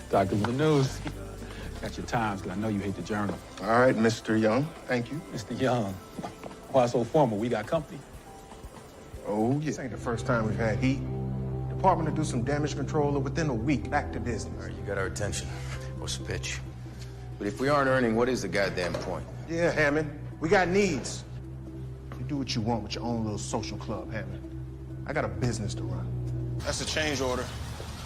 Doctor the news. Got your times, because I know you hate the journal. All right, Mr. Young. Thank you. Mr. Young, why so formal? We got company. Oh, yeah. This ain't the first time we've had heat. Department to do some damage control, and within a week, back to business. All right, you got our attention. What's the pitch? But if we aren't earning, what is the goddamn point? Yeah, Hammond. We got needs. You do what you want with your own little social club, Hammond. I got a business to run. That's a change order.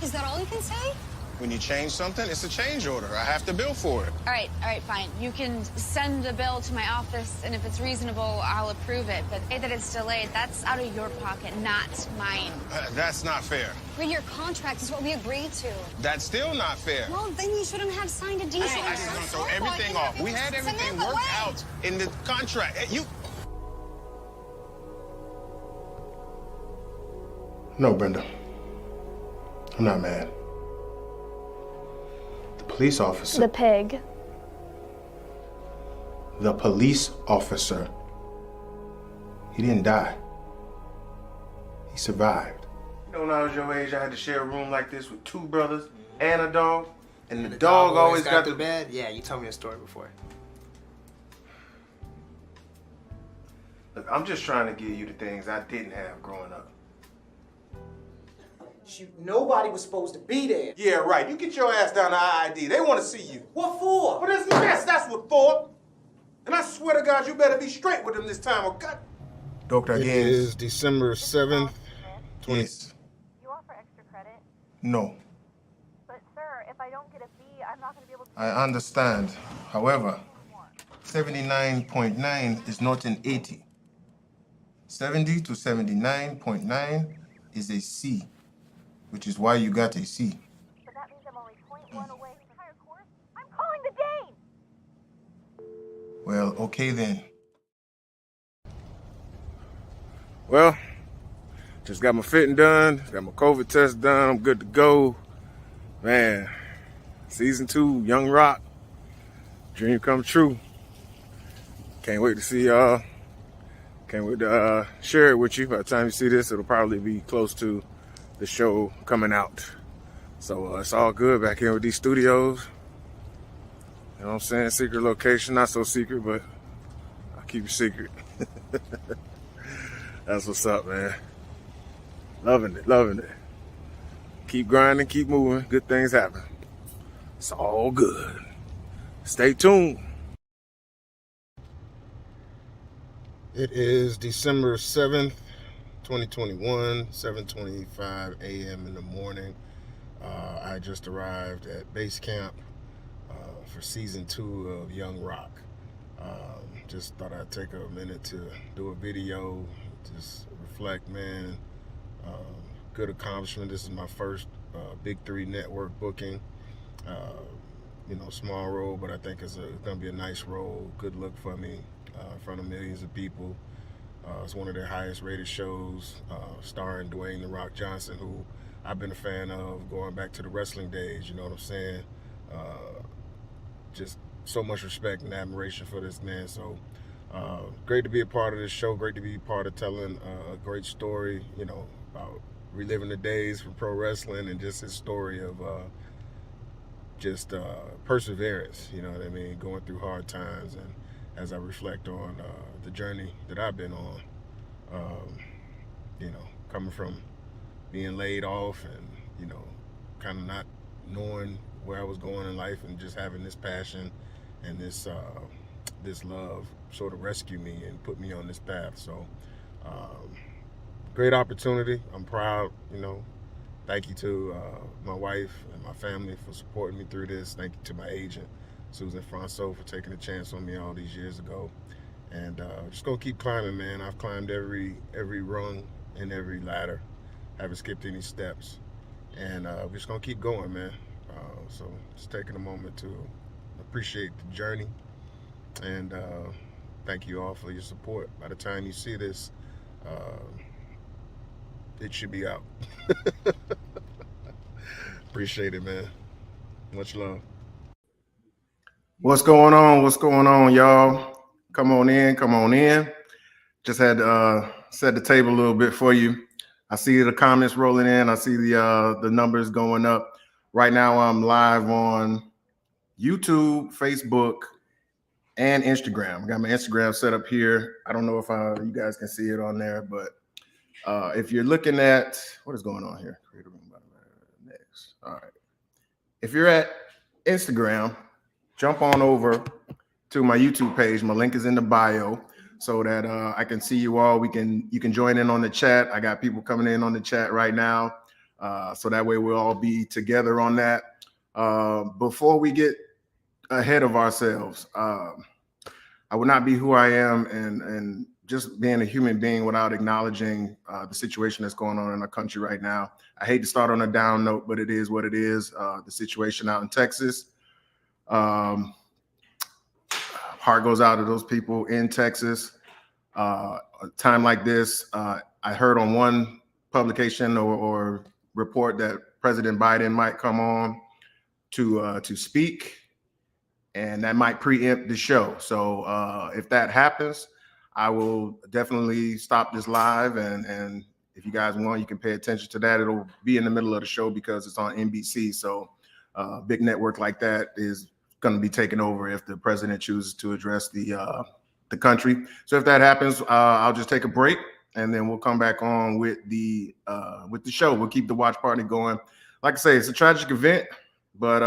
Is that all you can say? When you change something, it's a change order. I have to bill for it. All right, fine. You can send a bill to my office, and if it's reasonable, I'll approve it. But say that it's delayed, that's out of your pocket, not mine. That's not fair. Read your contract is what we agreed to. That's still not fair. Well, then you shouldn't have signed a deal. I just want to throw everything off. We had everything worked out in the contract. No, Brenda. I'm not mad. The police officer. The pig. The police officer. He didn't die. He survived. You know, when I was your age, I had to share a room like this with two brothers and a dog. And the dog always got the bed? Yeah, you told me a story before. Look, I'm just trying to give you the things I didn't have growing up. Shoot, nobody was supposed to be there. Yeah, right. You get your ass down to IID. They want to see you. What for? For this mess, that's what for. And I swear to God, you better be straight with them this time, or God. Doctor, it is December 7th, 20. Yes. You offer extra credit? No. But sir, if I don't get a B, I'm not going to be able to... I understand. However, 79.9 is not an 80. 70 to 79.9 is a C, which is why you got a C. But that means I'm only 0.1 away from the higher course. I'm calling the Dane! Well, okay then. Well, just got my fitting done, got my COVID test done, I'm good to go. Man, season 2, Young Rock, dream come true. Can't wait to see y'all. Can't wait to share it with you. By the time you see this, it'll probably be close to the show coming out. So it's all good back here with these studios. You know what I'm saying? Secret location, not so secret, but I'll keep it secret. That's what's up, man. Loving it, loving it. Keep grinding, keep moving. Good things happen. It's all good. Stay tuned. It is December 7th, 2021, 7:25 a.m. in the morning. I just arrived at base camp for season 2 of Young Rock. Just thought I'd take a minute to do a video, just reflect, man. Good accomplishment. This is my first Big 3 network booking. You know, small role, but I think it's gonna be a nice role. Good look for me in front of millions of people. It's one of their highest rated shows, starring Dwayne "The Rock" Johnson, who I've been a fan of going back to the wrestling days, you know what I'm saying? Just so much respect and admiration for this man. So great to be a part of this show, great to be part of telling a great story, you know, about reliving the days from pro wrestling and just his story of perseverance, you know what I mean, going through hard times. And as I reflect on the journey that I've been on, you know, coming from being laid off and, you know, kind of not knowing where I was going in life, and just having this passion and this love sort of rescue me and put me on this path. So great opportunity. I'm proud, you know. Thank you to my wife and my family for supporting me through this. Thank you to my agent, Susan Franco, for taking a chance on me all these years ago. And just gonna keep climbing, man. I've climbed every rung and every ladder. Haven't skipped any steps. And we're just gonna keep going, man. So just taking a moment to appreciate the journey. And thank you all for your support. By the time you see this, it should be out. Appreciate it, man. Much love. What's going on? What's going on, y'all? Come on in. Come on in. Just had to set the table a little bit for you. I see the comments rolling in. I see the numbers going up. Right now, I'm live on YouTube, Facebook, and Instagram. I got my Instagram set up here. I don't know if you guys can see it on there, but if you're looking at what is going on here, create a room next. All right. If you're at Instagram, jump on over to my YouTube page. My link is in the bio, so that I can see you all. You can join in on the chat. I got people coming in on the chat right now, so that way we'll all be together on that. Before we get ahead of ourselves, I would not be who I am and just being a human being without acknowledging the situation that's going on in our country right now. I hate to start on a down note, but it is what it is. The situation out in Texas. Heart goes out to those people in Texas. A time like this, I heard on one publication or report that President Biden might come on to speak, and that might preempt the show. So if that happens, I will definitely stop this live, and if you guys want, you can pay attention to that. It'll be in the middle of the show because it's on NBC. So big network like that is going to be taken over if the president chooses to address the country. So if that happens, I'll just take a break, and then we'll come back on with the show. We'll keep the watch party going. Like I say, it's a tragic event, but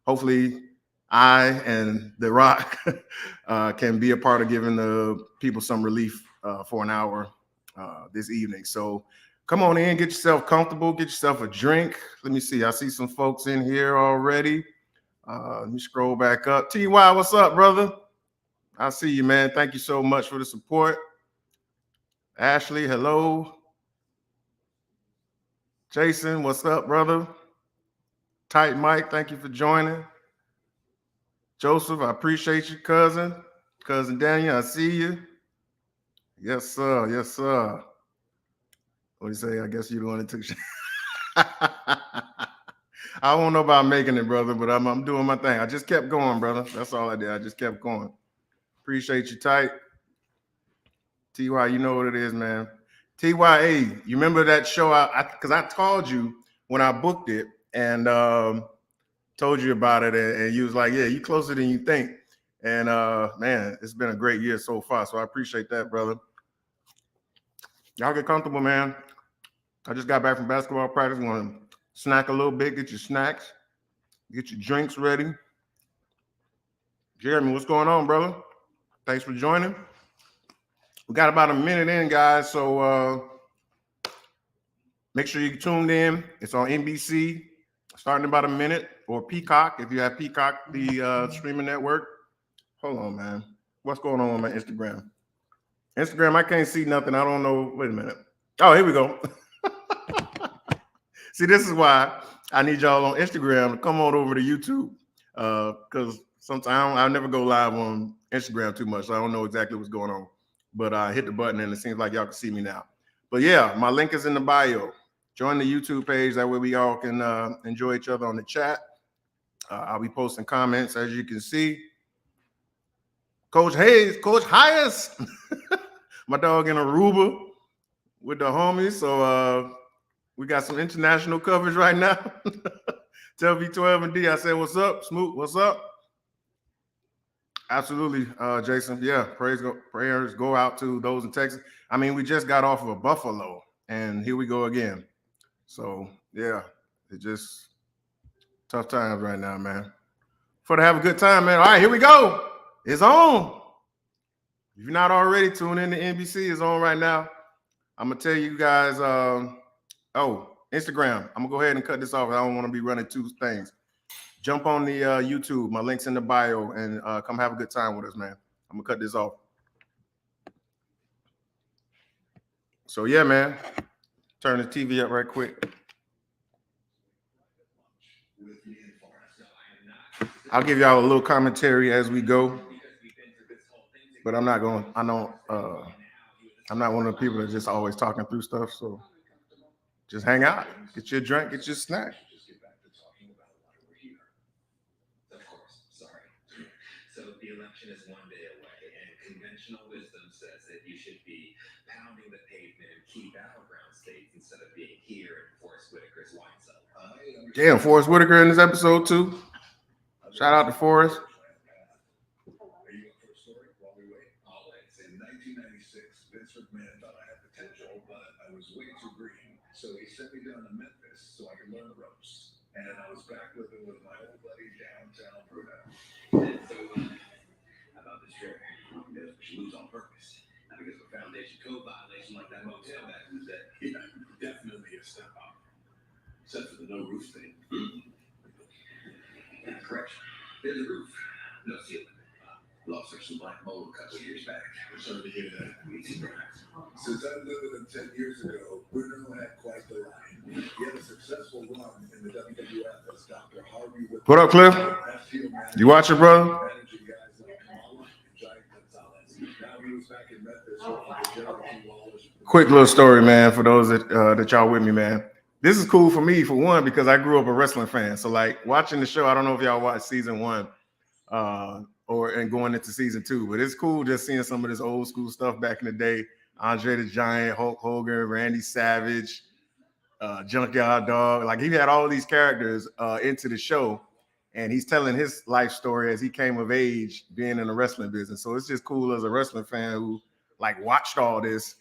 hopefully I and The Rock can be a part of giving the people some relief for an hour this evening. So come on in, get yourself comfortable, get yourself a drink. Let me see. I see some folks in here already. Let me scroll back up. TY, what's up, brother? I see you, man. Thank you so much for the support. Ashley, hello. Jason, what's up, brother? Tight Mike, thank you for joining. Joseph, I appreciate you, cousin. Cousin Daniel, I see you. Yes, sir. Yes, sir. What do you say? I guess you're the one that took I don't know about making it, brother, but I'm doing my thing. I just kept going, brother. That's all I did. I just kept going. Appreciate you, Tight. TY, you know what it is, man. TYA, you remember that show? Because I told you when I booked it and told you about it, and you was like, yeah, you closer than you think. And man, it's been a great year so far. So I appreciate that, brother. Y'all get comfortable, man. I just got back from basketball practice. Want to snack a little bit, get your snacks, get your drinks ready. Jeremy, what's going on, brother? Thanks for joining. We got about a minute in, guys. So make sure you tuned in. It's on NBC, starting in about a minute, or Peacock, if you have Peacock, the streaming network. Hold on, man. What's going on my Instagram? Instagram, I can't see nothing. I don't know. Wait a minute. Oh, here we go. See, this is why I need y'all on Instagram to come on over to YouTube, because sometimes I never go live on Instagram too much, so I don't know exactly what's going on. But I hit the button, and it seems like y'all can see me now. But yeah, my link is in the bio. Join the YouTube page. That way we all can enjoy each other on the chat. I'll be posting comments, as you can see. Coach Hayes, Coach Hayes, my dog in Aruba with the homies. So we got some international coverage right now. Tell V12 and D, I said, what's up? Smoot, what's up? Absolutely, Jason. Yeah, prayers go out to those in Texas. I mean, we just got off of Buffalo, and here we go again. So, yeah, it's just tough times right now, man. For to have a good time, man. All right, here we go. It's on. If you're not already tuned in to NBC, it's on right now. I'm going to tell you guys, Instagram. I'm going to go ahead and cut this off. I don't want to be running two things. Jump on the YouTube. My link's in the bio, and come have a good time with us, man. I'm going to cut this off. So, yeah, man. Turn the TV up right quick. I'll give y'all a little commentary as we go. But I'm not going, I'm not one of the people that just always talking through stuff. So just hang out, get your drink, get your snack. So the election is one day away, and conventional wisdom says that you should be pounding the pavement in key battleground states instead of being here in Forest Whitaker's wine cellar. Damn, Forrest Whitaker in this episode too. Shout out to Forrest. In 1996, Vince McMahon thought I had potential, but I was way too green. So he sent me down to Memphis so I could learn the ropes. And I was back living with my old buddy downtown Bruno. And so, how about this shirt? She moves on purpose. Not because of a foundation code violation like that motel back in the day. Yeah, definitely a step up. Except for the no roof thing. Correction. There's a roof. No ceiling. Lost her some black mold a couple of years back. I'm sorry to hear that. Since I lived with him 10 years ago, Bruno had quite the line. He had a successful run in the WWF as Dr. Harvey. What up, Cliff? You watch it, brother? Quick little story, man, for those that y'all with me, man. This is cool for me, for one, because I grew up a wrestling fan. So, like, watching the show, I don't know if y'all watched season 1 and going into season 2, but it's cool just seeing some of this old school stuff back in the day. Andre the Giant, Hulk Hogan, Randy Savage, Junkyard Dog. Like, he had all these characters into the show, and he's telling his life story as he came of age being in the wrestling business. So it's just cool as a wrestling fan who like watched all this,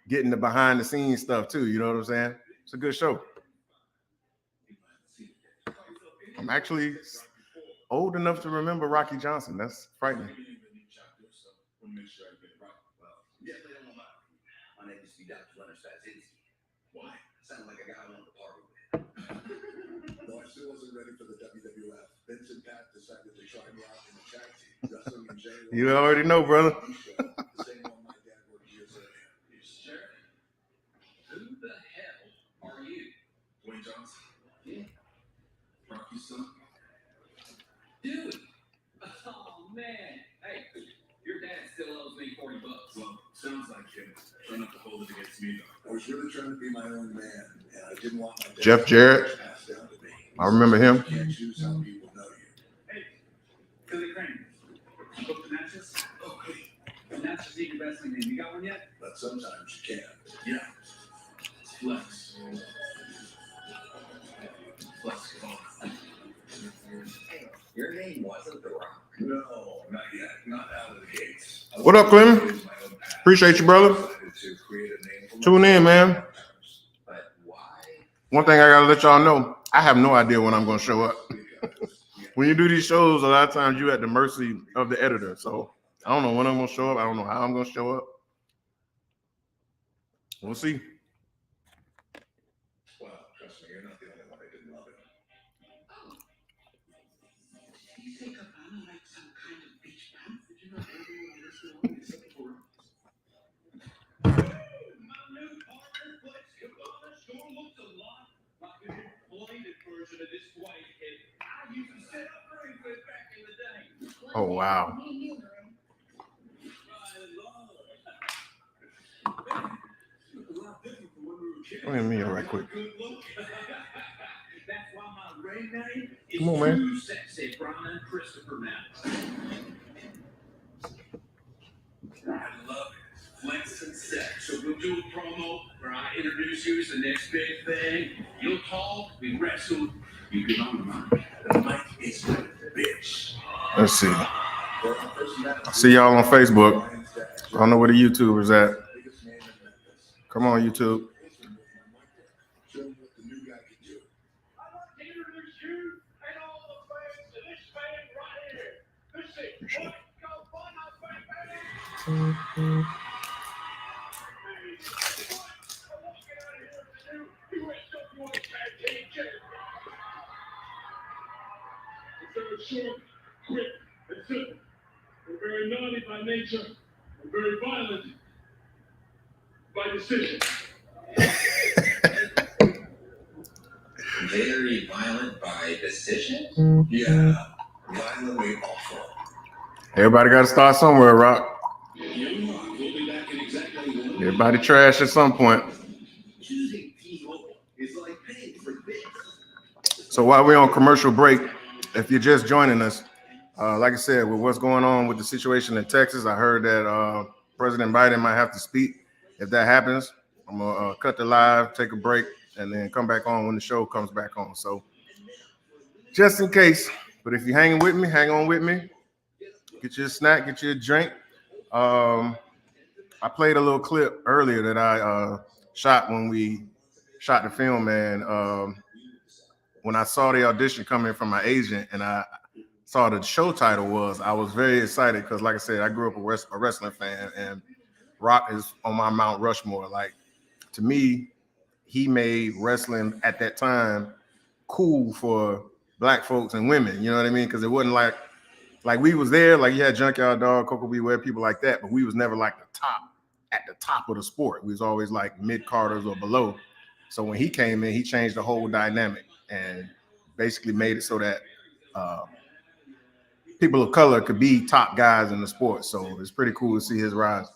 getting the behind the scenes stuff too. You know what I'm saying? It's a good show. I'm actually old enough to remember Rocky Johnson. That's frightening. Why? Sound like a guy I wanted to party with. No, I still wasn't ready for the WWF. Vince and Pat decided to try me out in the tag team. Wrestling in jail. You already know, brother. The same one my dad worked years earlier. You sure? Who the hell are you? Dwayne Johnson. Yeah. Rocky's son. Dude. Oh, man. Hey, your dad still owes me $40. Well, sounds like him. Try not to hold it against me, though. I was really trying to be my own man, and I didn't want my dad Jeff Jarrett. passed down to me. I remember him. You can't choose how people know you. Hey, Philly Crane. You booked the matches? Oh, hey. The matches need your wrestling name. You got one yet? But sometimes you can't. Yeah. Flex. Flex, come on. Hey, your name wasn't The Rock. No, not yet. Not out of the gates. What up, Clem? Appreciate you, brother. Tune in, man. But why? One thing I gotta let y'all know, I have no idea when I'm gonna show up. When you do these shows, a lot of times you're at the mercy of the editor. So I don't know when I'm gonna show up. I don't know how I'm gonna show up. We'll see. Well, trust me, you're not the only one that didn't love it. You think Havana like some kind of beach bath? Did you know everyone is going except for us? My new partner, Flex Cabana, sure looks a lot like an inflated version of this white kid. I used to set up rings with back in the day. Oh, wow. Wait a minute, right quick. That's why my ring name is Come on, man. Too Sexy Brian Christopher now. I love it. Flex and sex. So we'll do a promo where I introduce you as the next big thing. You'll talk, we wrestle, you get on the mic. The mic is a bitch. Let's see. I see y'all on Facebook. I don't know where the YouTubers at. Come on, YouTube. Show them what the new guy can do. I'd like to introduce you and all the fans to this man right here. This is what goes on our baby. It's short, quick, and simple. We're very naughty by nature. We're very violent by decision. Very violent by decision? Yeah, violently awful. Everybody got to start somewhere, Rock. Young Rock will be back in exactly 1 week. Everybody trash at some point. Choosing T-Mobile is like paying for this. So while we're on commercial break, if you're just joining us, like I said, with what's going on with the situation in Texas, I heard that President Biden might have to speak. If that happens, I'm going to cut the live, take a break, and then come back on when the show comes back on. So just in case. But if you're hanging with me, hang on with me. Get you a snack, get you a drink. I played a little clip earlier that I shot when we shot the film, and when I saw the audition come in from my agent and I saw the show title was, I was very excited because, like I said, I grew up a wrestling fan, and Rock is on my Mount Rushmore. Like, to me, he made wrestling at that time cool for black folks and women. You know what I mean? Because it wasn't like we was there, like you had Junkyard Dog, Coco Beware, people like that, but we was never like at the top of the sport. We was always like mid-carders or below. So when he came in, he changed the whole dynamic and basically made it so that people of color could be top guys in the sport. So it's pretty cool to see his rise.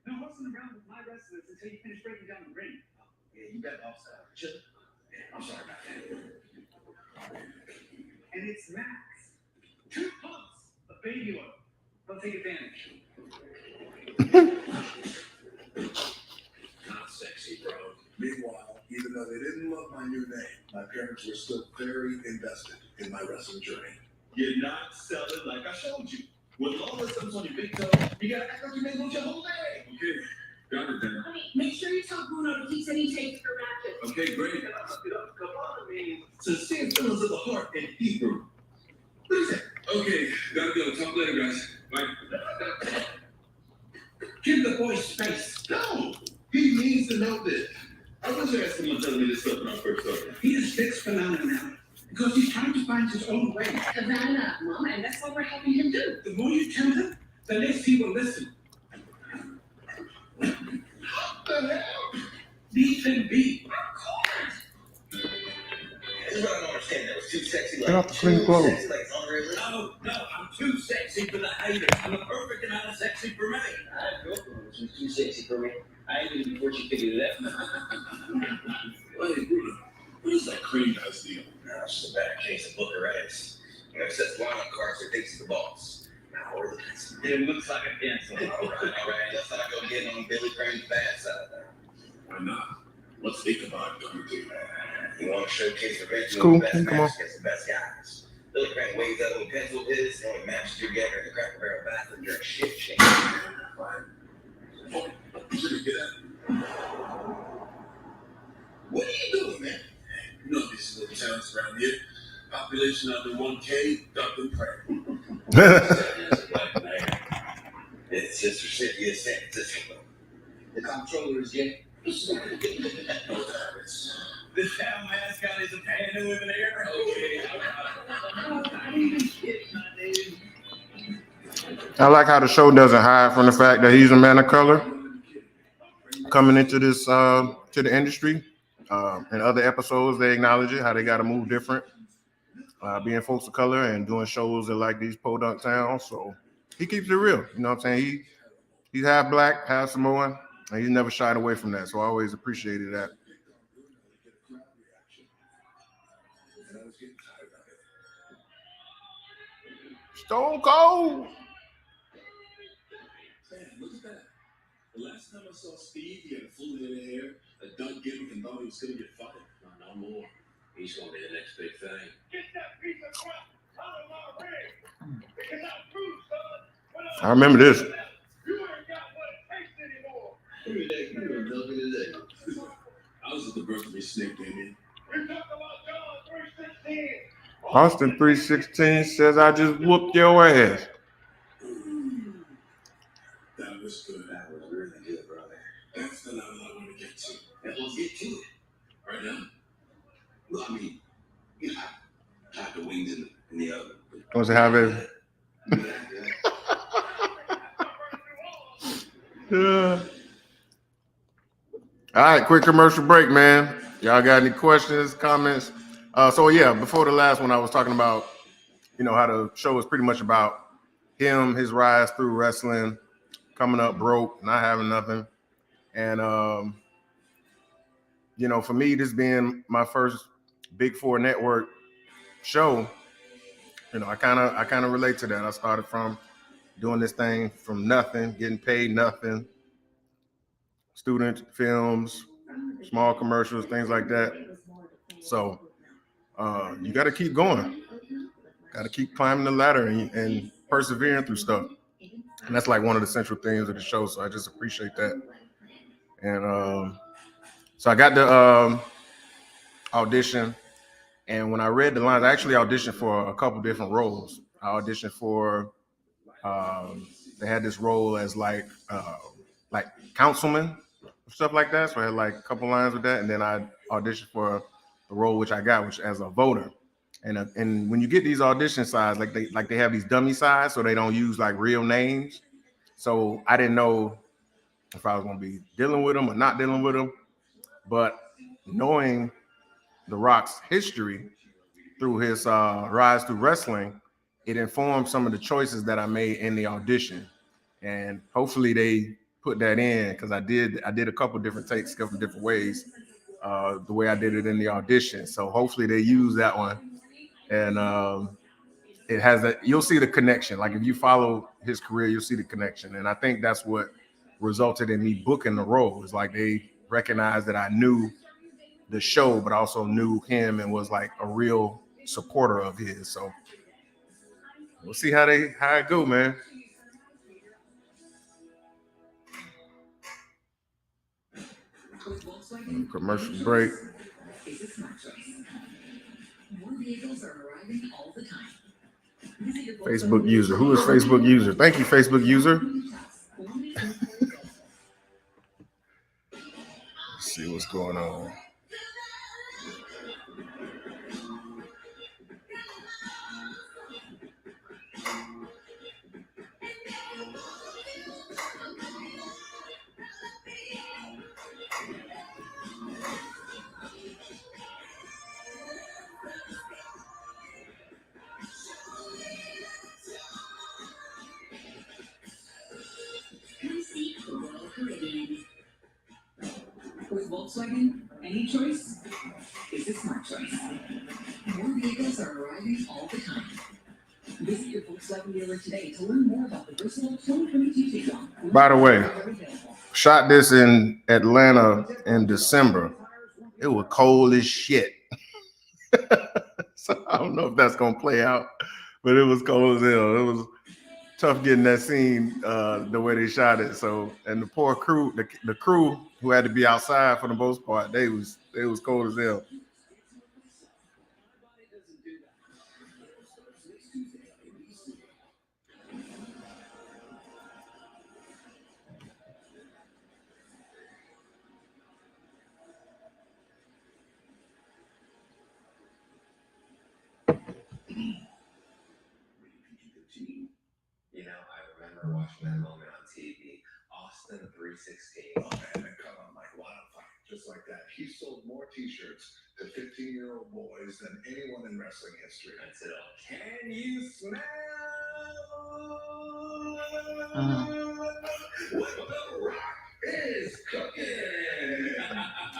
Now wasn't around with my wrestlers until you finish breaking down the ring. Yeah, you got offside. Chill. I'm sorry about that. And it's Max. 2 pumps of baby oil. Don't take advantage. Not sexy, bro. Meanwhile, even though they didn't love my new name, my parents were still very invested in my wrestling journey. You're not selling like I showed you. When Lola comes on your big toe, you gotta act like you made lose your whole leg. Okay, got it then. Honey, make sure you tell Bruno to keep sending tapes for matches. Okay, great. Kabbalah means sincere feelings of the heart in Hebrew. What is that? Okay, gotta go. Talk later, guys. Bye. Give the boy space. No! He needs to know this. I was asking someone telling me this stuff when I first started. He is fixed phenomenon now. Because he's trying to find his own way. Havana, Mama, and that's what we're helping him do. The more you tell him, the less he will listen. What the hell? Leave him be. Of course. This is what I don't understand. That was too sexy. Get off the clean clothes. No, I'm too sexy for the haters. I'm the perfect amount of sexy for me. I girl was too sexy for me. I ain't even before she figured it out. Hey, Bruno, what is that cream guy's deal? No, it's just a bad case of Booker X. You know, it says line on cards that thinks he's the boss. Now, or the pencil. It looks like a pencil. All right. Let's not go getting on Billy Crane's bad side there. Why not? What's Ichabod going to do? You want to showcase the best cool. best Come on. match against the best guys. Billy Crane waves that little pencil of his, and only matches together in the Cracker Barrel bathroom during shit change. What are you doing, man? You know these little towns around here. Population under 1K, duck and pray. It's Sister City of San Francisco. The comptroller is gay. This town mascot is a pan over there. Okay. I like how the show doesn't hide from the fact that he's a man of color coming into this to the industry. In other episodes, they acknowledge it, how they got to move different, being folks of color and doing shows in like these podunk towns. So he keeps it real. You know what I'm saying? He's half black, half Samoan, and he's never shied away from that. So I always appreciated that. Stone Cold. Man, look at that. The last time I saw Steve, he had a full head of hair, a dunk gimmick, and thought he was going to get fired. No more. He's gonna be the next big thing. Get that piece of crap out of my ring. Because I'm through, son. I remember this. You ain't got what it takes anymore. Who is that? You were talking today. I was at the birth of his snake, Damien. We talked about John 3:16. Austin 316 says, I just whooped your ass. That was good. That was really good, brother. That's the level I want to get to. Now, let's get to it. Right now? Well, I mean, you know, I have the wings in the oven. What's it have it? Yeah. All right, quick commercial break, man. Y'all got any questions, comments? So yeah, before the last one, I was talking about, how the show is pretty much about him, his rise through wrestling, coming up broke, not having nothing. And, for me, this being my first Big Four network show, I kind of relate to that. I started from doing this thing from nothing, getting paid nothing, student films, small commercials, things like that. So you got to keep going. Got to keep climbing the ladder and persevering through stuff. And that's like one of the central themes of the show. So I just appreciate that. And so I got the audition. And when I read the lines, I actually auditioned for a couple different roles. I auditioned for, they had this role as like councilman, stuff like that. So I had like a couple lines with that. And then I auditioned for the role which I got, which as a voter. And when you get these audition sides, like they have these dummy sides, so they don't use like real names. So I didn't know if I was going to be dealing with them or not dealing with them. But knowing The Rock's history through his rise through wrestling, it informed some of the choices that I made in the audition. And hopefully they put that in, because I did a couple different takes, a couple different ways, the way I did it in the audition. So hopefully they use that one. And it has that, you'll see the connection. Like if you follow his career, you'll see the connection. And I think that's what resulted in me booking the role. It's like they recognized that I knew the show, but also knew him and was like a real supporter of his. So we'll see how it go, man. Commercial break. Facebook user. Who is Facebook user? Thank you, Facebook user. Let's see what's going on. With Volkswagen, any choice is a smart choice. More vehicles are arriving all the time. Visit your Volkswagen dealer today to learn more about the versatile 2022 Tiguan. By the way, shot this in Atlanta in December. It was cold as shit. So I don't know if that's gonna play out, but it was cold as hell. It was tough getting that scene the way they shot it. So, and the poor crew, the crew who had to be outside for the most part, they was cold as hell. You know, I remember watching that moment on TV. Austin 316. Oh man, they cut on like wildfire, just like that. He sold more T-shirts to 15-year-old boys than anyone in wrestling history. That's it. Can you smell what the Rock is cooking?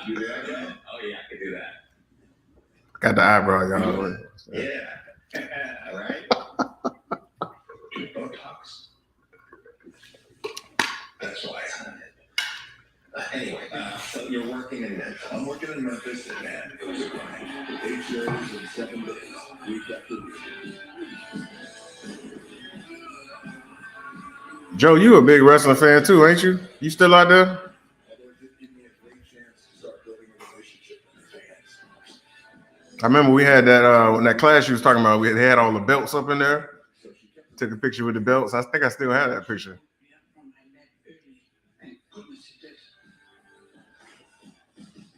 You do that, right? Oh yeah, I can do that. Got the eyebrow, y'all. Yeah. Right? Botox. That's why. Anyway, so you're working in Memphis. I'm working in Memphis, and man, it was a grind. 8 shows in 7 days, week after week. Joe, you a big wrestling fan too, ain't you? You still out there? Although it did give me a great chance to start building a relationship with the fans. I remember we had that in that class you was talking about. We had all the belts up in there. Took a picture with the belts. I think I still have that picture. I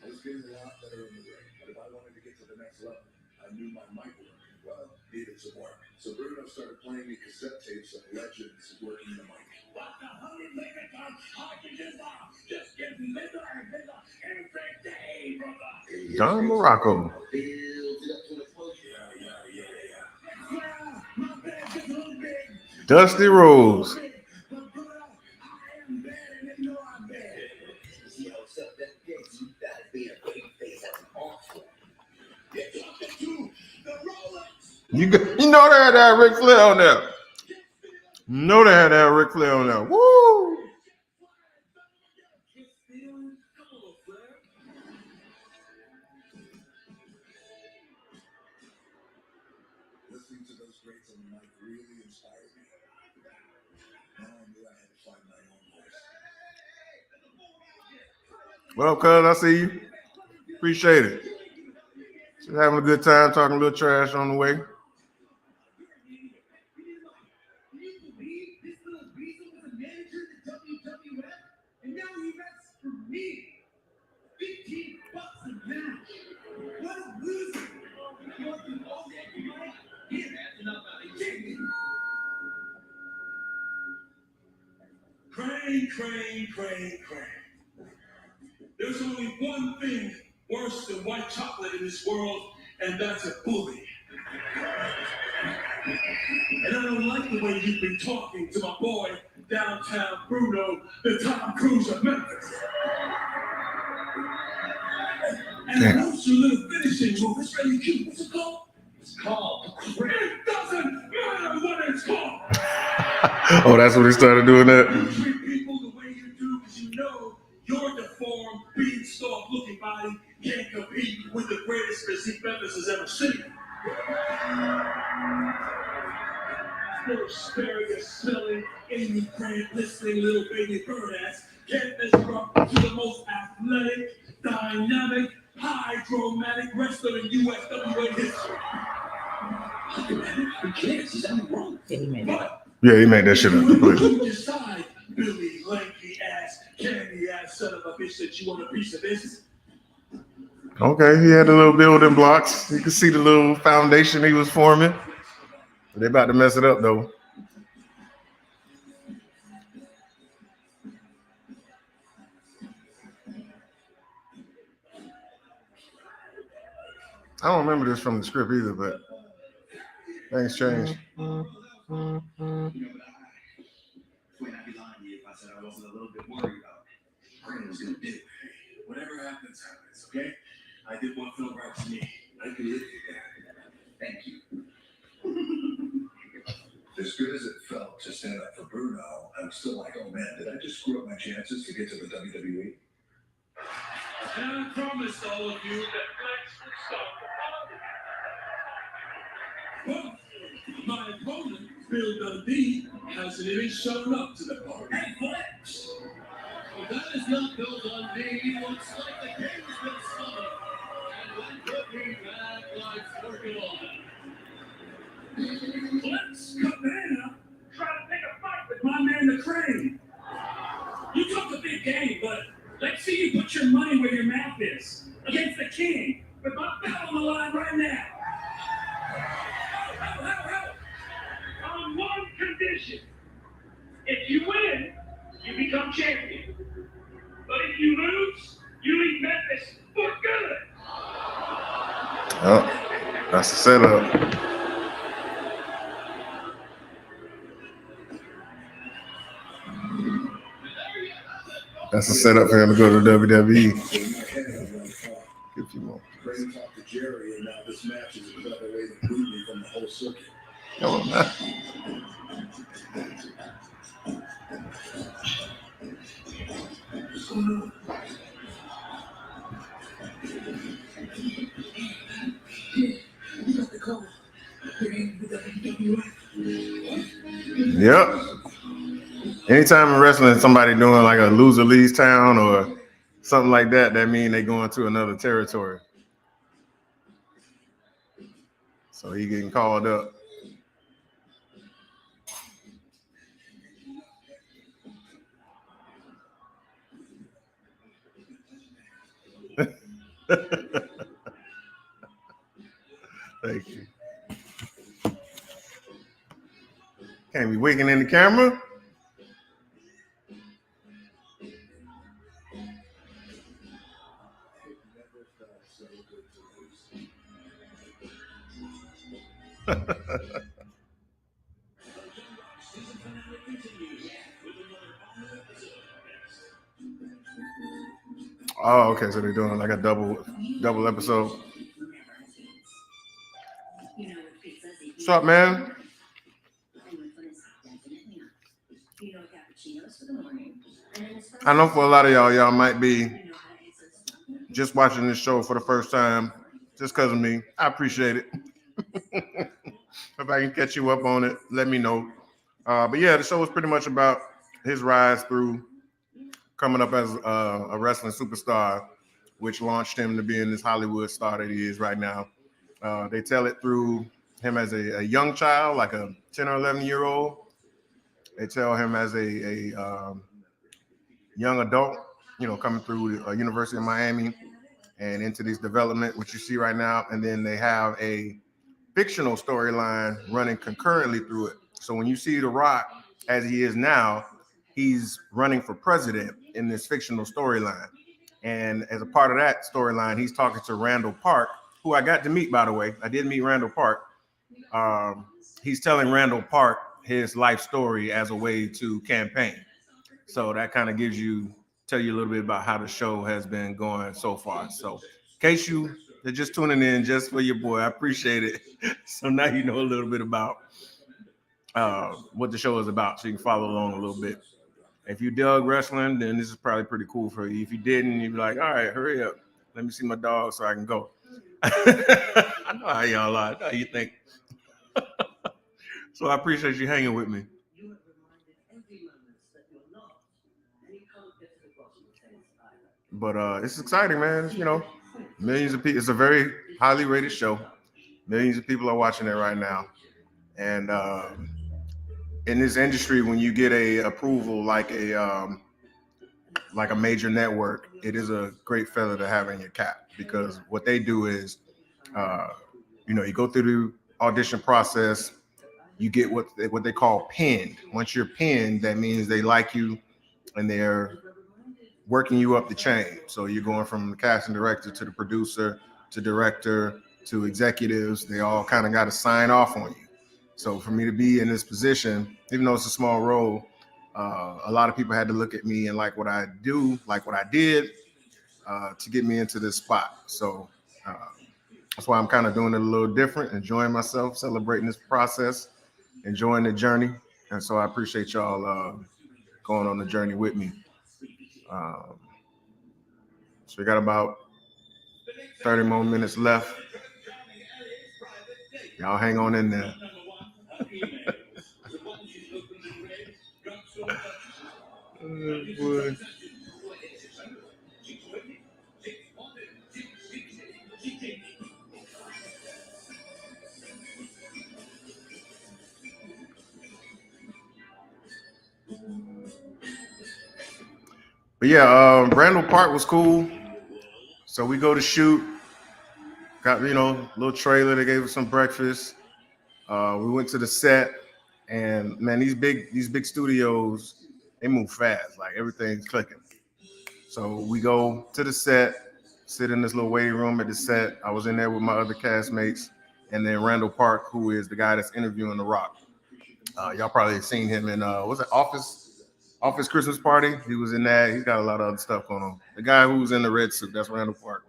was getting a lot better in the ring, but if I wanted to get to the next level, I knew my mic work, well, needed some work. So Bruno started playing me cassette tapes of legends working the mic. Don Morocco. Dusty Rose. You know they had that Ric Flair on there. No, they had to have Ric Flair on there. Woo! Listening to those greats on the mic really inspired me. Now I knew I had to find my own voice. What up, cuz? I see you. Appreciate it. Just having a good time, talking a little trash on the way. And now he rests for me. $15 a match. What a loser. You're the most right here. Crane. There's only one thing worse than white chocolate in this world, and that's a bully. And I don't like the way you've been talking to my boy, downtown Bruno, the Tom Cruise of Memphis. And I know your little finishing move. It's really cute. What's it called? It's called Crane. It doesn't matter what it's called. Oh, that's when he started doing that? You treat people the way you do because you know your deformed, beanstalk-looking body can't compete with the greatest physique Memphis has ever seen. Little asparagus-smelling, Amy Grant-listening little baby bird-ass can't measure up to the most athletic, dynamic, hydromatic wrestler in USWA history. Who cares? He's on the wrong. Yeah, he made that shit up. You decide, Billy, lanky ass, candy ass son of a bitch, that you want a piece of this. Okay, he had the little building blocks. You can see the little foundation he was forming. They about to mess it up, though. I don't remember this from the script either, but things changed. Would I be lying to you if I said I wasn't a little bit worried about what Crane was going to do? Whatever happens, okay? I did what felt right to me. I can live with that. Thank you. As good as it felt to stand up for Bruno, I'm still like, oh man, did I just screw up my chances to get to the WWE? And I promised all of you that Flex would stop the party. But my opponent, Bill Dundee, hasn't even shown up to the party. Hey, Flex! Well, that is not Bill Dundee. Looks like the game's been summoned. And when cooking bad lights working on it. Flex Cabana trying to pick a fight with my man, the Crane. You talk a big game, but let's see you put your money where your mouth is. Against the king, with my belt on the line right now. On one condition. If you win, you become champion. But if you lose, you leave Memphis for good. Oh, that's the setup. That's a setup for him to go to WWE. If you want. Crane talked to Jerry, and now this match is a clever way to boot me from the whole circuit. Come on, man. What's going on? You got the call. You're in the WWF. Yep. Anytime in wrestling, somebody doing like a loser leaves town or something like that, that means they going to another territory. So he getting called up. Thank you. Can't be winking in the camera. Oh, okay. So they're doing like a double episode. What's up, man? I know for a lot of y'all might be just watching this show for the first time just because of me. I appreciate it. If I can catch you up on it, let me know. But yeah, the show is pretty much about his rise through coming up as a wrestling superstar, which launched him to being this Hollywood star that he is right now. They tell it through him as a young child, like a 10 or 11-year-old. They tell him as a young adult, coming through the University of Miami and into this development, which you see right now. And then they have a fictional storyline running concurrently through it. So when you see The Rock as he is now, he's running for president in this fictional storyline. And as a part of that storyline, he's talking to Randall Park, who I got to meet, by the way. I did meet Randall Park. He's telling Randall Park his life story as a way to campaign. So that kind of tell you a little bit about how the show has been going so far. So in case you're just tuning in just for your boy, I appreciate it. So now you know a little bit about what the show is about, so you can follow along a little bit. If you dug wrestling, then this is probably pretty cool for you. If you didn't, you'd be like, all right, hurry up. Let me see my dog so I can go. I know how y'all are. I know how you think. So I appreciate you hanging with me. But it's exciting, man. Millions of people. It's a very highly rated show. Millions of people are watching it right now. And in this industry, when you get a approval like a major network, it is a great feather to have in your cap, because what they do is, you go through the audition process, you get what they call pinned. Once you're pinned, that means they like you and they're working you up the chain. So you're going from the casting director to the producer to director to executives. They all kind of got to sign off on you. So for me to be in this position, even though it's a small role, a lot of people had to look at me and like what I did to get me into this spot. So that's why I'm kind of doing it a little different, enjoying myself, celebrating this process, enjoying the journey. And so I appreciate y'all going on the journey with me. So we got about 30 more minutes left. Y'all hang on in there. Oh, boy. But yeah, Randall Park was cool. So we go to shoot. Got, a little trailer. They gave us some breakfast. We went to the set, and man, these big studios, they move fast. Like everything's clicking. So we go to the set, sit in this little waiting room at the set. I was in there with my other castmates, and then Randall Park, who is the guy that's interviewing The Rock. Y'all probably seen him in what's it, Office Christmas Party. He was in that. He's got a lot of other stuff going on. The guy who's in the red suit, that's Randall Park.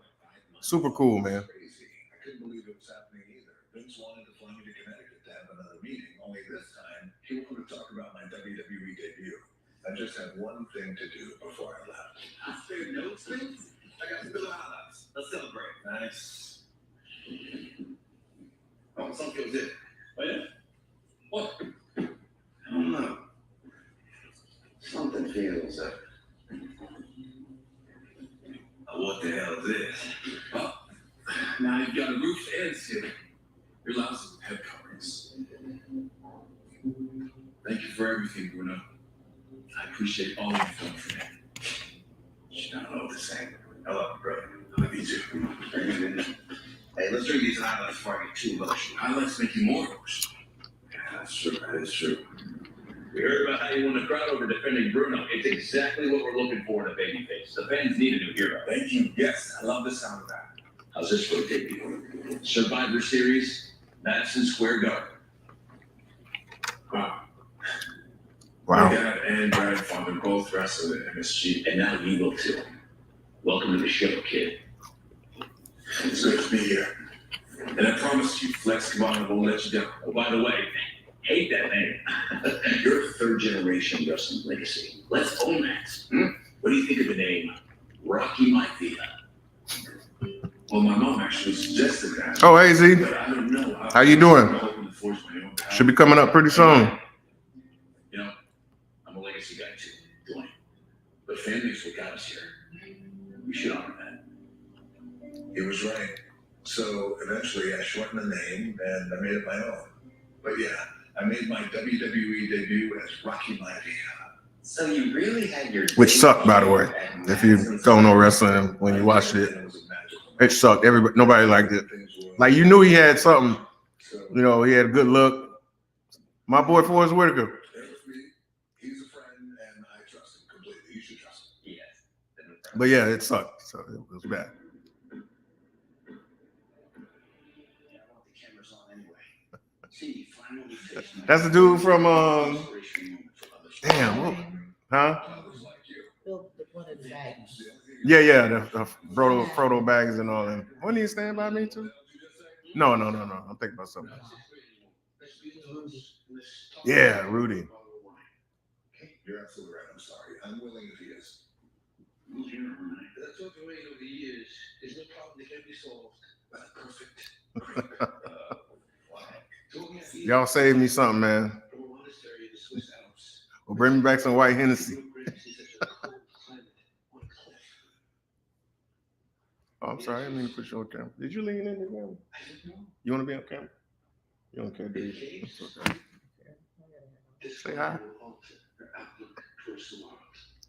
Super cool, man. I couldn't believe it was happening either. Vince wanted to fly me to Connecticut to have another meeting, only this time he wanted to talk about my WWE debut. I just had one thing to do before I left. I spared no expense. I got to do the highlights. Let's celebrate. Nice. Oh, something feels it. Oh, yeah? What? I don't know. Something feels it. What the hell is this? Oh, now you've got a roof and ceiling. You're lousy with head coverings. Thank you for everything, Bruno. I appreciate all you've done for me. You don't know the same. I love you, brother. I love you too. Hey, let's drink these highlights before I get too emotional. Highlights make you more emotional. Yeah, that's true. That is true. We heard about how you won the crowd over defending Bruno. It's exactly what we're looking for in a babyface. The fans need a new hero. Thank you. Yes, I love the sound of that. How's this for a debut? Survivor Series, Madison Square Garden. Wow. Wow. My dad and grandfather both wrestled at MSG. And now you will too. Welcome to the show, kid. It's good to be here. And I promise you, Flex Cabana won't let you down. Oh, by the way, hate that name. You're a third generation wrestling legacy. Let's own that. What do you think of the name Rocky Maivia? Well, my mom actually suggested that. Oh, hey, Z. But I don't know How you doing? I'm hoping to forge my own path. Should be coming up pretty soon. You know, I'm a legacy guy too, Dwayne. But family's what got us here. We should honor that. He was right. So eventually I shortened the name and I made it my own. But yeah, I made my WWE debut as Rocky Maivia. So you really had your Which sucked, by the way. If you don't know wrestling, when you watched it, it sucked. Nobody liked it. Like, you knew he had something. You know, he had a good look. My boy Forrest Whitaker. He's a friend and I trust him completely. You should trust him. Yes. But yeah, it sucked. So it was bad. That's the dude from damn, what? Huh? Yeah, the Frodo Baggins and all that. Wasn't he Stand By Me too? No. I'm thinking about something else. Yeah, Rudy. You're absolutely right. I'm sorry. I'm willing if he is. That's what the way over the years. There's no problem that can be solved. Perfect. Y'all saved me something, man. Well, bring me back some white Hennessy. Oh, I'm sorry. I didn't mean to put you on camera. Did you lean in the camera? You want to be on camera? You don't care, do you? It's okay. Say hi.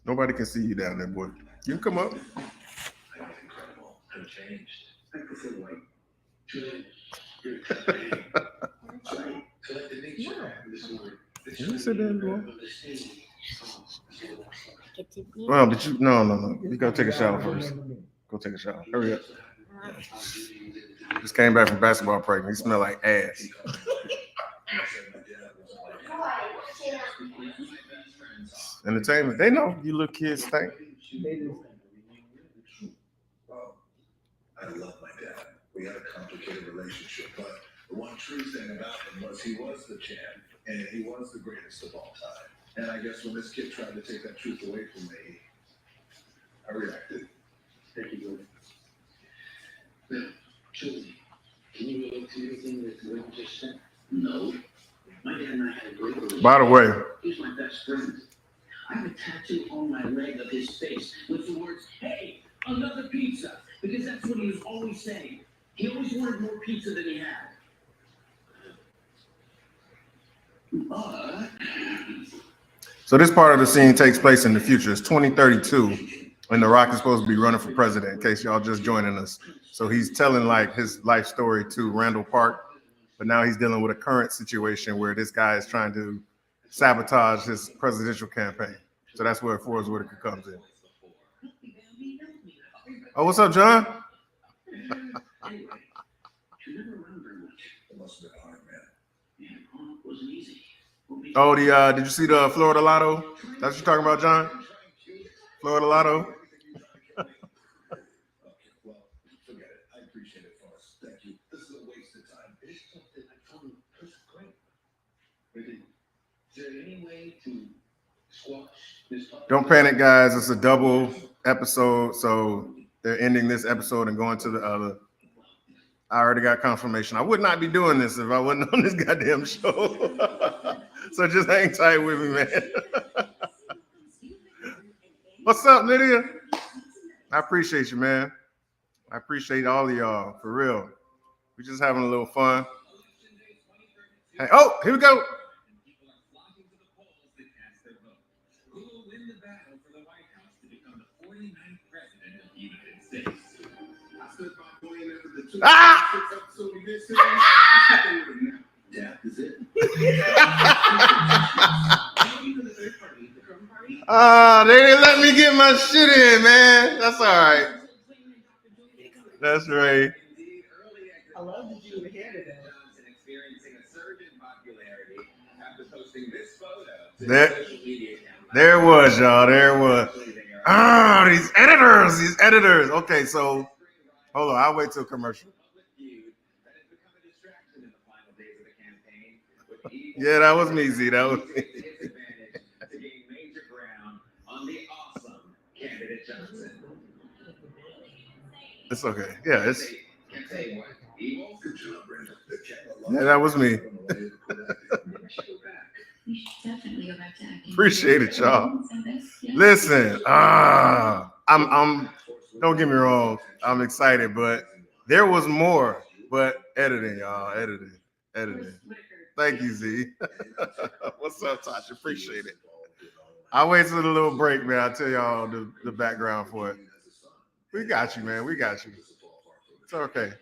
Nobody can see you down there, boy. You can come up. I'm changed. I prefer white. You sit there, boy. Well, but you no. You gotta take a shower first. Go take a shower. Hurry up. Just came back from basketball practice. He smelled like ass. Entertainment. They know you little kids stink. I love my dad. We had a complicated relationship, but the one true thing about him was he was the champ, and he was the greatest of all time. And I guess when this kid tried to take that truth away from me, I reacted. Thank you, Now, Josie, can you relate to anything that Dwayne just said? No. My dad and I had a great relationship. By the way, He's my best friend. I have a tattoo on my leg of his face with the words, "Hey, another pizza," because that's what he was always saying. He always wanted more pizza than he had. But so this part of the scene takes place in the future. It's 2032, and The Rock is supposed to be running for president, in case y'all just joining us. So he's telling like his life story to Randall Park, but now he's dealing with a current situation where this guy is trying to sabotage his presidential campaign. So that's where Forrest Whitaker comes in. Oh, what's up, John? Oh, did you see the Florida Lotto? That's what you're talking about, John? Florida Lotto? Well, forget it. I appreciate it, Forrest. Thank you. This is a waste of time. it's something I found great. Is there any way to squash this? Don't panic, guys. It's a double episode, so they're ending this episode and going to the other. I already got confirmation. I would not be doing this if I wasn't on this goddamn show. So just hang tight with me, man. What's up, Lydia? I appreciate you, man. I appreciate all of y'all, for real. We're just having a little fun. Hey, oh, here we go. Ah! They didn't let me get my shit in, man. That's all right. That's right. I love that you were here today. There it was, y'all. There it was. Ah, these editors. Okay, so hold on. I'll wait till commercial. Yeah, that was me, Z. That was me. It's okay. Yeah, it's. Yeah, that was me. Appreciate it, y'all. Listen, I'm. Don't get me wrong. I'm excited, but there was more. But editing, y'all, editing. Thank you, Z. What's up, Tasha? Appreciate it. I'll wait till the little break, man. I'll tell y'all the background for it. We got you, man. We got you. It's okay.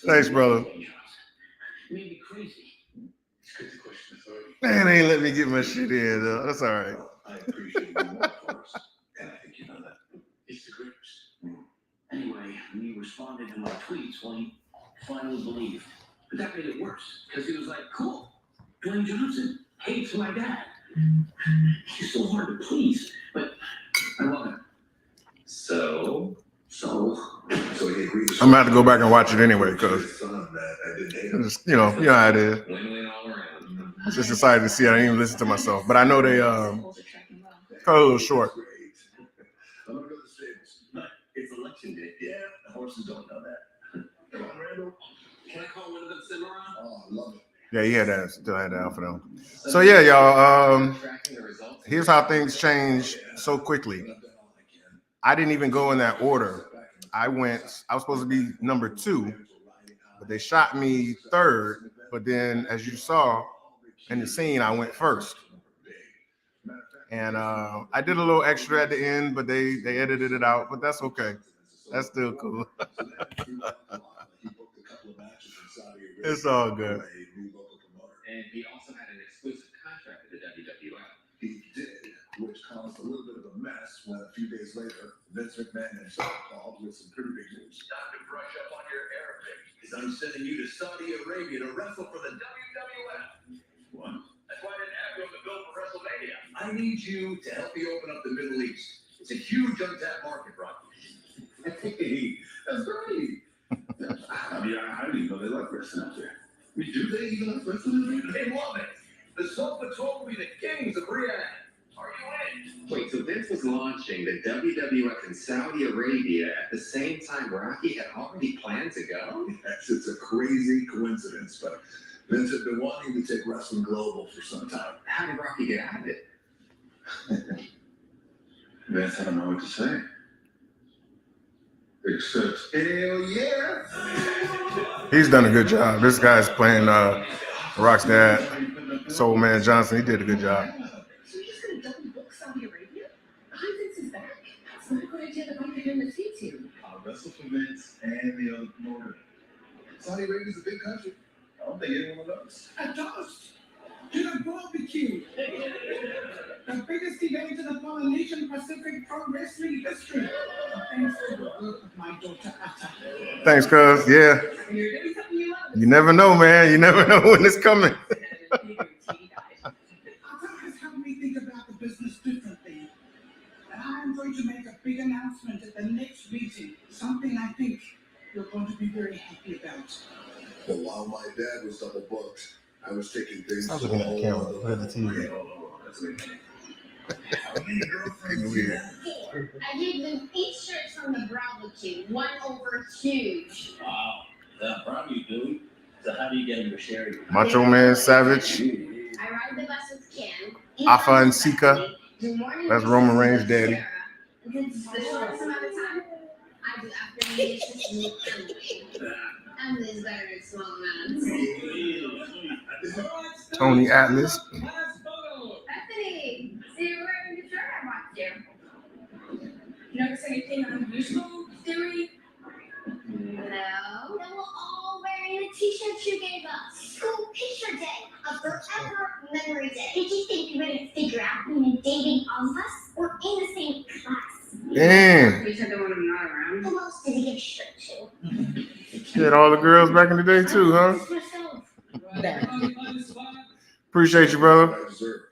Thanks, brother. Man, they ain't let me get my shit in, though. That's all right. I appreciate you more, Forrest, and I think you know that. It's the grips. Anyway, when he responded to my tweets, well, he finally believed. But that made it worse, because he was like, cool, Dwayne Johnson hates my dad. He's so hard to please, but I love him. So he agreed. I'm about to go back and watch it anyway, because you know how it is. I just decided to see it. I didn't even listen to myself, but I know they cut a little short. I'm gonna go to the stables. But it's election day. Yeah, the horses don't know that. Come on, Randall. Can I call one of them sit around? Oh, I love it. Yeah, he had that. Still had that out for them. So yeah, y'all. Here's how things change so quickly. I didn't even go in that order. I was supposed to be number 2, but they shot me 3rd. But then, as you saw in the scene, I went 1st. And I did a little extra at the end, but they edited it out. But that's okay. That's still cool. It's all good. And he also had an exclusive contract with the WWF. He did, which caused a little bit of a mess when a few days later, Vince McMahon himself called with some pretty big news. Time to brush up on your Arabic, because I'm sending you to Saudi Arabia to wrestle for the WWF. What? That's why I didn't have you on the bill for WrestleMania. I need you to help me open up the Middle East. It's a huge untapped market, Rocky. Hey, that's great. I mean, I didn't even know they like wrestling out there. I mean, do they even like wrestling? They love it. The Soul Patrol will be the kings of Riyadh. Are you in? Wait, so Vince was launching the WWF in Saudi Arabia at the same time Rocky had already planned to go? Yes, it's a crazy coincidence, but Vince had been wanting to take wrestling global for some time. How did Rocky get out of it? Vince, I don't know what to say. Except, hell yeah! He's done a good job. This guy's playing Rock's dad, Soul Man Johnson. He did a good job. So you're just gonna double book Saudi Arabia? Vince is back. It's not a good idea to invite him to see you. I'll wrestle for Vince and the other promoter. Saudi Arabia's a big country. I don't think anyone knows. A toast to the barbecue. The biggest event in the Polynesian Pacific Pro Wrestling history. Thanks to the work of my daughter Atta. Thanks, cuz. Yeah. You never know, man. You never know when it's coming. Atta has helped me think about the business differently. And I'm going to make a big announcement at the next meeting. Something I think you're going to be very happy about. But while my dad was double booked, I was taking things. Stop looking at the camera. Look at the TV. Weird. I gave them 8 shirts from the Bravo team, 1 over huge. Wow, that probably do. So how do you get him to share you? Macho Man Savage, I ride the bus with Ken. Afa and Sika. That's Roman Reigns' daddy. Because the shortest amount of time, I do afternoon sessions with Emily. Emily's better at small amounts. Tony Atlas. Bethany, see you're wearing the shirt I bought you. Notice anything unusual, Theory? No. Then we're all wearing the t-shirts you gave us. School picture day, a forever memory day. Did you think we wouldn't figure out when you're dating all of us? We're in the same class. Damn. You said the one I'm not around. Who else did he give a shirt to? She had all the girls back in the day too, huh? Appreciate you, brother. I deserved.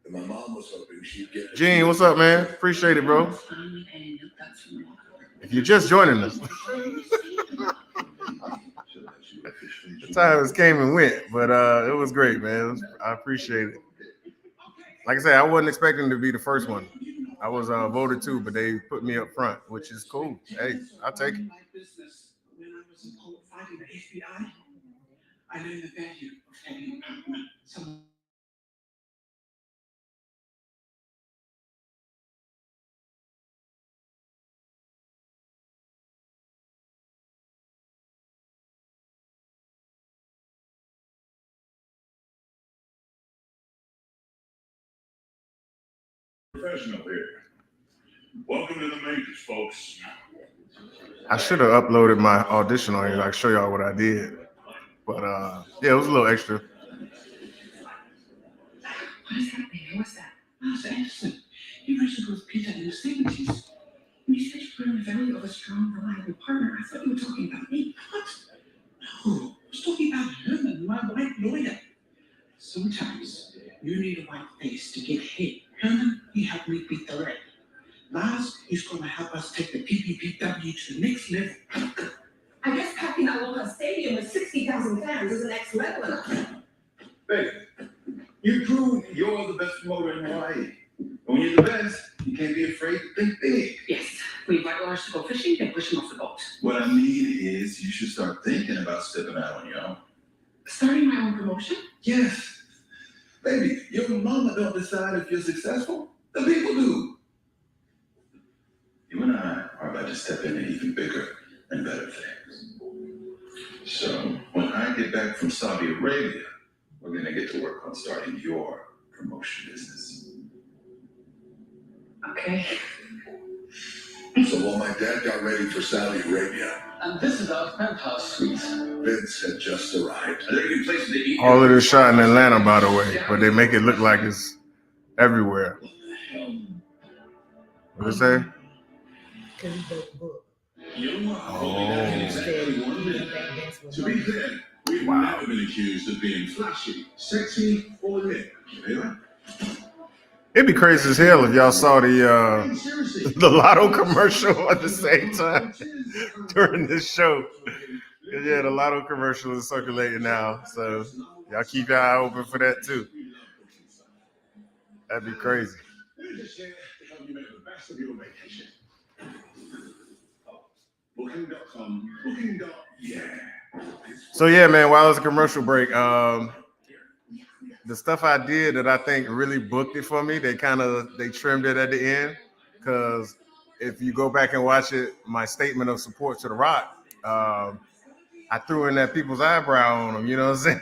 And my mom was hoping she'd get it. Gene, what's up, man? Appreciate it, bro. If you're just joining us. The time came and went, but it was great, man. I appreciate it. like I said, I wasn't expecting to be the first one. I was voted too, but they put me up front, which is cool. Hey, I'll take it. When I was in court fighting the FBI, I learned the value of having a partner. Someone Professional here. Welcome to the Majors, folks. I should have uploaded my audition on here, like show y'all what I did. But yeah, it was a little extra. What is happening? What's that? Master Anderson, you registered with Peter in the 70s. When you said you put on the value of a strong, reliable partner, I thought you were talking about me. What? No, I was talking about Herman, my white lawyer. Sometimes you need a white face to get hit. Herman, he helped me beat the red. Lars, he's going to help us take the PPPW to the next level. I guess packing that Aloha Stadium with 60,000 fans is the next level enough. Hey, you proved you're the best promoter in Hawaii. And when you're the best, you can't be afraid to think big. Yes, we invite Lars to go fishing and push him off the boat. What I mean is, you should start thinking about stepping out on your own. Starting my own promotion? Yes. Baby, your mama don't decide if you're successful. The people do. You and I are about to step into even bigger and better things. So, when I get back from Saudi Arabia, we're going to get to work on starting your promotion business. Okay. So while my dad got ready for Saudi Arabia, And this is our penthouse suite. Vince had just arrived. Are there any places to eat? All of this shot in Atlanta, by the way, but they make it look like it's everywhere. What is it say? To be clear, we've never been accused of being flashy, sexy, or lit. It'd be crazy as hell if y'all saw the Lotto commercial at the same time during this show. Yeah, the Lotto commercial is circulating now, so y'all keep your eye open for that too. That'd be crazy. So yeah, man, while it's a commercial break, the stuff I did that I think really booked it for me, they trimmed it at the end, because if you go back and watch it, my statement of support to The Rock, I threw in that people's eyebrow on them, you know what I'm saying?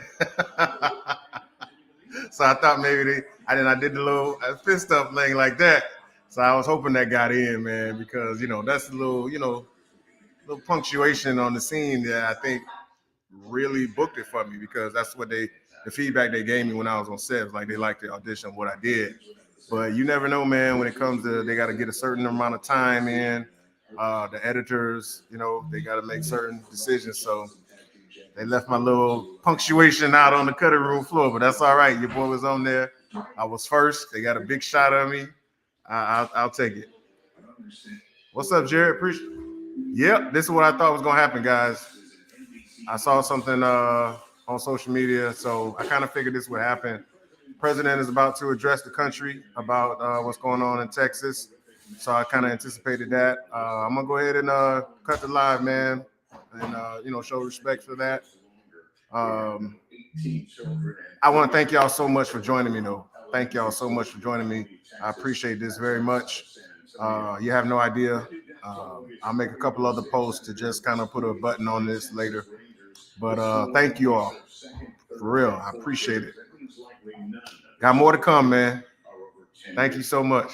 So I thought maybe I did the little fist up thing like that. So I was hoping that got in, man, because, that's a little punctuation on the scene that I think really booked it for me, because that's what the feedback they gave me when I was on set was like they liked the audition, what I did. But you never know, man, when it comes to, they got to get a certain amount of time in. The editors, they got to make certain decisions. So they left my little punctuation out on the cutting room floor, but that's all right. Your boy was on there. I was first. They got a big shot of me. I'll take it. What's up, Jared? Appreciate it. Yep, this is what I thought was going to happen, guys. I saw something on social media, so I kind of figured this would happen. President is about to address the country about what's going on in Texas, so I kind of anticipated that. I'm going to go ahead and cut the live, man, and, show respect for that. I want to thank y'all so much for joining me, though. Thank y'all so much for joining me. I appreciate this very much. You have no idea. I'll make a couple other posts to just kind of put a button on this later. But thank you all. For real, I appreciate it. Got more to come, man. Thank you so much.